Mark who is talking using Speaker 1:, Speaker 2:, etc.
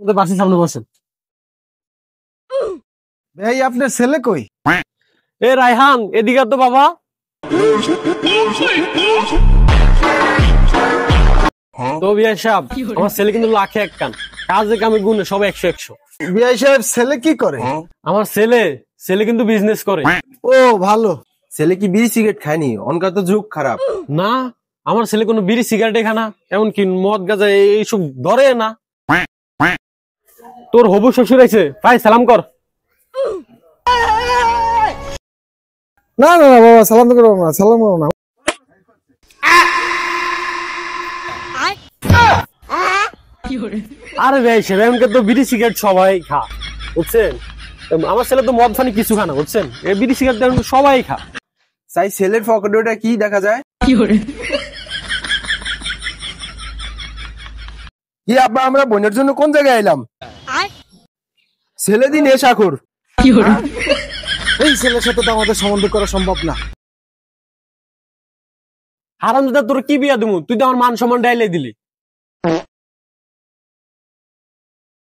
Speaker 1: ওদের বাসের সামনে বসেন।
Speaker 2: ভাই আপনার ছেলে কই?
Speaker 1: এ রায়হান, এদিকে তো বাবা। তো বিআই সাহেব, আমার ছেলে কিন্তু লাখে এক কান, কাজে কামে গুণে সব 100-100।
Speaker 2: বিআই সাহেব ছেলে কি করে?
Speaker 1: আমার ছেলে কিন্তু বিজনেস করে।
Speaker 2: ও ভালো।
Speaker 3: ছেলে কি বিড়ি সিগারেট খায়নি? অনকা তো যুগ খারাপ।
Speaker 1: না, আমার ছেলে কোনো বিড়ি সিগারেটে খানা, এমনকি মদ গাঁজা এইসব ধরে না। তোর হবু শ্বশুর আইছে, ভাই সালাম কর।
Speaker 2: না না না বাবা, সালাম করবো না, সালাম করবো না।
Speaker 1: আরে ভাই সাহেব, এমনকি তো বিড়ি সিগারেট সবাই খা, বুঝছেন? আমার ছেলে তো মদ ফানি কিছু খানা, বুঝছেন? এই বিড়ি সিগারেট সবাই খা।
Speaker 3: তাই ছেলের পকেটে কি দেখা যায়? কি আব্বা, আমরা বোনের জন্য কোন জায়গায় এলাম? ছেলে দিন নেশাখোর।
Speaker 2: এই ছেলের সাথে তো আমাদের সম্বন্ধ করা সম্ভব না।
Speaker 1: হারামজাদা, তোর কি বিয়া দিমু? তুই তো আমার মান সম্মান ডাইলে দিলি।